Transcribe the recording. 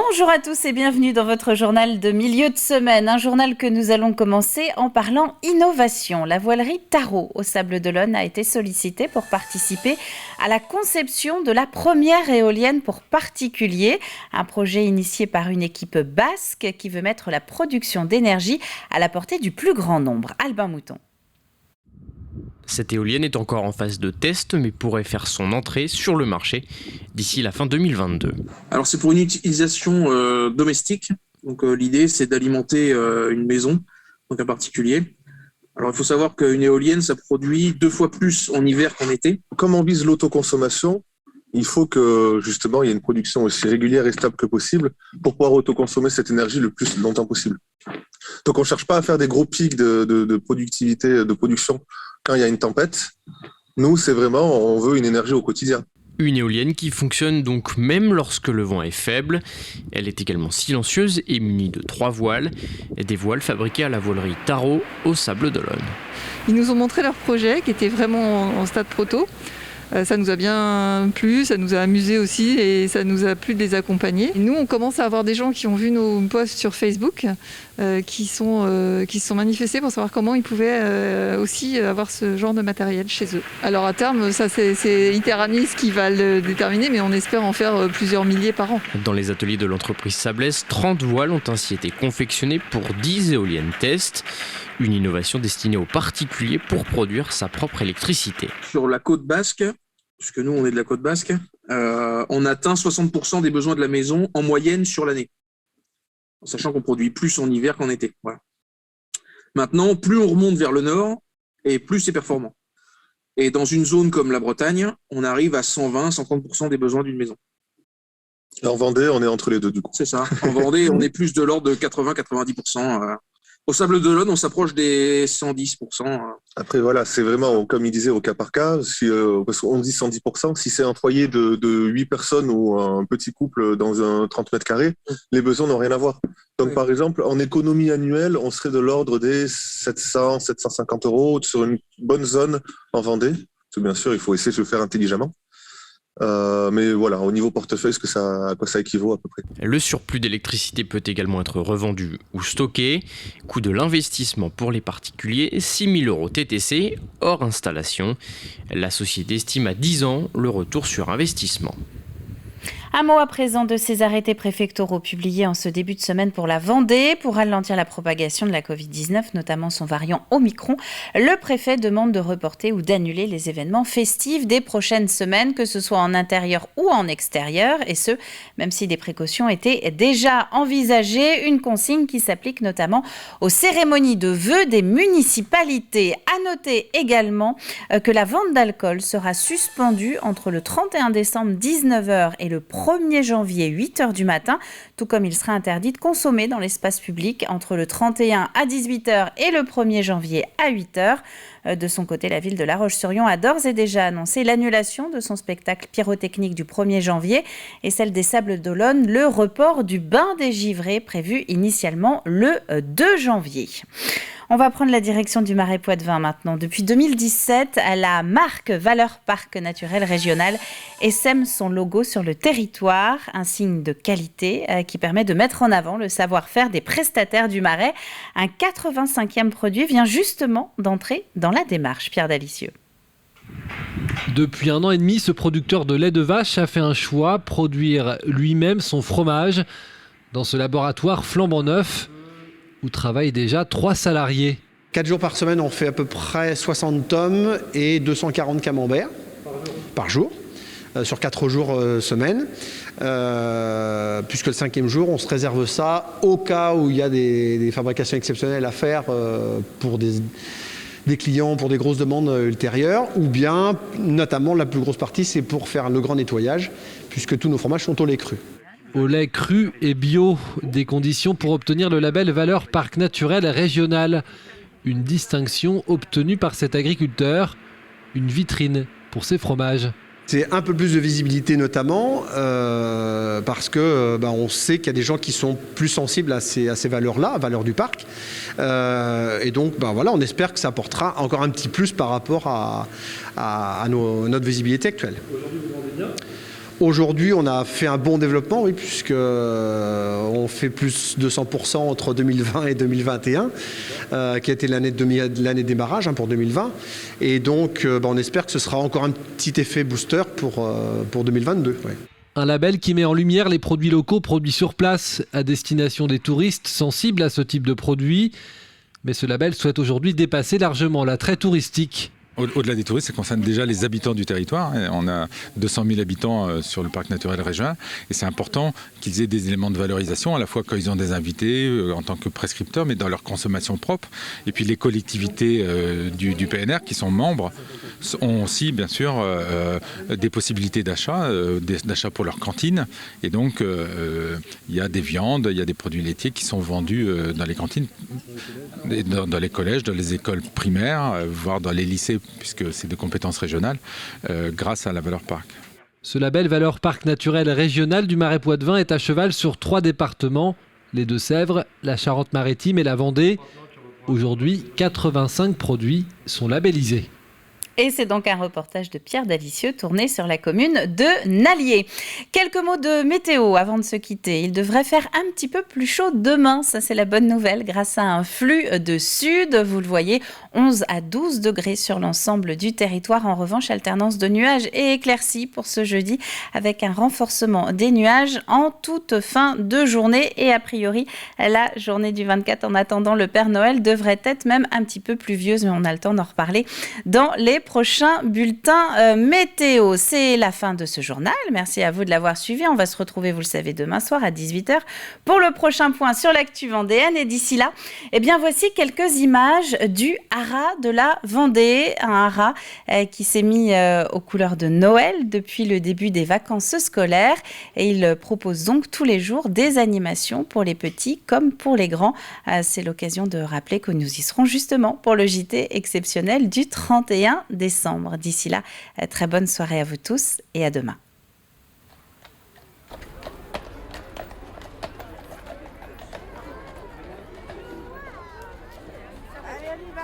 Bonjour à tous et bienvenue dans votre journal de milieu de semaine. Un journal que nous allons commencer en parlant innovation. La voilerie Tarot au Sables-d'Olonne a été sollicitée pour participer à la conception de la première éolienne pour particuliers. Un projet initié par une équipe basque qui veut mettre la production d'énergie à la portée du plus grand nombre. Albin Mouton. Cette éolienne est encore en phase de test, mais pourrait faire son entrée sur le marché d'ici la fin 2022. Alors c'est pour une utilisation domestique. Donc l'idée c'est d'alimenter une maison, donc un particulier. Alors il faut savoir qu'une éolienne ça produit 2 fois plus en hiver qu'en été. Comme on vise l'autoconsommation, il faut que justement il y ait une production aussi régulière et stable que possible pour pouvoir autoconsommer cette énergie le plus longtemps possible. Donc on ne cherche pas à faire des gros pics de productivité, de production quand il y a une tempête. Nous, c'est vraiment, on veut une énergie au quotidien. Une éolienne qui fonctionne donc même lorsque le vent est faible. Elle est également silencieuse et munie de 3 voiles, des voiles fabriquées à la voilerie Tarot au Sables-d'Olonne. Ils nous ont montré leur projet qui était vraiment en stade proto. Ça nous a bien plu, ça nous a amusé aussi et ça nous a plu de les accompagner. Et nous, on commence à avoir des gens qui ont vu nos posts sur Facebook qui se sont manifestés pour savoir comment ils pouvaient aussi avoir ce genre de matériel chez eux. Alors à terme, ça c'est Iteranis qui va le déterminer, mais on espère en faire plusieurs milliers par an. Dans les ateliers de l'entreprise sablaise, 30 voiles ont ainsi été confectionnées pour 10 éoliennes test. Une innovation destinée aux particuliers pour produire sa propre électricité. Sur la côte basque, puisque nous on est de la côte basque, on atteint 60% des besoins de la maison en moyenne sur l'année. En sachant qu'on produit plus en hiver qu'en été. Voilà. Maintenant, plus on remonte vers le nord, et plus c'est performant. Et dans une zone comme la Bretagne, on arrive à 120-130% des besoins d'une maison. Et en Vendée, on est entre les deux du coup. C'est ça. En Vendée, on est plus de l'ordre de 80-90%. Au Sables-d'Olonne, on s'approche des 110%. Après, voilà, c'est vraiment, comme il disait, au cas par cas. Parce qu'on dit 110%, si c'est un foyer de 8 personnes ou un petit couple dans un 30 mètres carrés, les besoins n'ont rien à voir. Donc, par exemple, en économie annuelle, on serait de l'ordre des 700-750 € sur une bonne zone en Vendée. Parce que bien sûr, il faut essayer de le faire intelligemment. Mais voilà, au niveau portefeuille, à quoi ça équivaut à peu près. Le surplus d'électricité peut également être revendu ou stocké. Coût de l'investissement pour les particuliers, 6 000 € TTC hors installation. La société estime à 10 ans le retour sur investissement. Un mot à présent de ces arrêtés préfectoraux publiés en ce début de semaine pour la Vendée. Pour ralentir la propagation de la Covid-19, notamment son variant Omicron, le préfet demande de reporter ou d'annuler les événements festifs des prochaines semaines, que ce soit en intérieur ou en extérieur, et ce, même si des précautions étaient déjà envisagées. Une consigne qui s'applique notamment aux cérémonies de vœux des municipalités. À noter également que la vente d'alcool sera suspendue entre le 31 décembre 19h et le 1er janvier 8h du matin, tout comme il sera interdit de consommer dans l'espace public entre le 31 à 18h et le 1er janvier à 8h. De son côté, la ville de La Roche-sur-Yon a d'ores et déjà annoncé l'annulation de son spectacle pyrotechnique du 1er janvier et celle des Sables-d'Olonne, le report du bain des givrés prévu initialement le 2 janvier. On va prendre la direction du Marais Poitevin maintenant. Depuis 2017, la marque Valeurs Parc Naturel Régional essaime son logo sur le territoire, un signe de qualité qui permet de mettre en avant le savoir-faire des prestataires du Marais. Un 85e produit vient justement d'entrer dans la démarche. Pierre Dalicieux. Depuis 1 an et demi, ce producteur de lait de vache a fait un choix, produire lui-même son fromage dans ce laboratoire flambant neuf où travaillent déjà 3 salariés. 4 jours par semaine, on fait à peu près 60 tomes et 240 camemberts par jour, sur 4 jours semaine. Puisque le 5e jour, on se réserve ça au cas où il y a des fabrications exceptionnelles à faire pour des clients, pour des grosses demandes ultérieures, ou bien, notamment, la plus grosse partie, c'est pour faire le grand nettoyage, puisque tous nos fromages sont au lait cru. Au lait cru et bio, des conditions pour obtenir le label Valeurs Parc Naturel Régional. Une distinction obtenue par cet agriculteur, une vitrine pour ses fromages. C'est un peu plus de visibilité notamment parce que on sait qu'il y a des gens qui sont plus sensibles à ces valeurs-là, à valeurs du parc. Et donc voilà, on espère que ça apportera encore un petit plus par rapport à notre visibilité actuelle. Aujourd'hui, vous vendez bien ? Aujourd'hui, on a fait un bon développement, oui, puisque on fait plus de 200% entre 2020 et 2021, qui a été l'année de démarrage pour 2020. Et donc, on espère que ce sera encore un petit effet booster pour 2022. Ouais. Un label qui met en lumière les produits locaux produits sur place à destination des touristes sensibles à ce type de produits. Mais ce label souhaite aujourd'hui dépasser largement l'attrait touristique. Au-delà des touristes, ça concerne déjà les habitants du territoire. On a 200 000 habitants sur le parc naturel régional et c'est important qu'ils aient des éléments de valorisation à la fois quand ils ont des invités en tant que prescripteurs, mais dans leur consommation propre. Et puis les collectivités du PNR qui sont membres ont aussi bien sûr des possibilités d'achat pour leur cantine. Et donc il y a des viandes, il y a des produits laitiers qui sont vendus dans les cantines, dans les collèges, dans les écoles primaires, voire dans les lycées, puisque c'est de compétences régionales, grâce à la Valeur Parc. Ce label Valeur Parc naturel régional du Marais Poitevin est à cheval sur 3 départements, les Deux-Sèvres, la Charente-Maritime et la Vendée. Aujourd'hui, 85 produits sont labellisés. Et c'est donc un reportage de Pierre Dalicieux tourné sur la commune de Nallier. Quelques mots de météo avant de se quitter. Il devrait faire un petit peu plus chaud demain, ça c'est la bonne nouvelle, grâce à un flux de sud. Vous le voyez, 11 à 12 degrés sur l'ensemble du territoire. En revanche, alternance de nuages et éclaircies pour ce jeudi, avec un renforcement des nuages en toute fin de journée. Et a priori, la journée du 24, en attendant le Père Noël, devrait être même un petit peu pluvieuse, mais on a le temps d'en reparler dans les prochain bulletin météo. C'est la fin de ce journal. Merci à vous de l'avoir suivi. On va se retrouver, vous le savez, demain soir à 18h pour le prochain point sur l'actu vendéenne. Et d'ici là, voici quelques images du haras de la Vendée. Un haras qui s'est mis aux couleurs de Noël depuis le début des vacances scolaires. Et il propose donc tous les jours des animations pour les petits comme pour les grands. C'est l'occasion de rappeler que nous y serons justement pour le JT exceptionnel du 31 décembre. D'ici là, très bonne soirée à vous tous et à demain. Allez, on y va.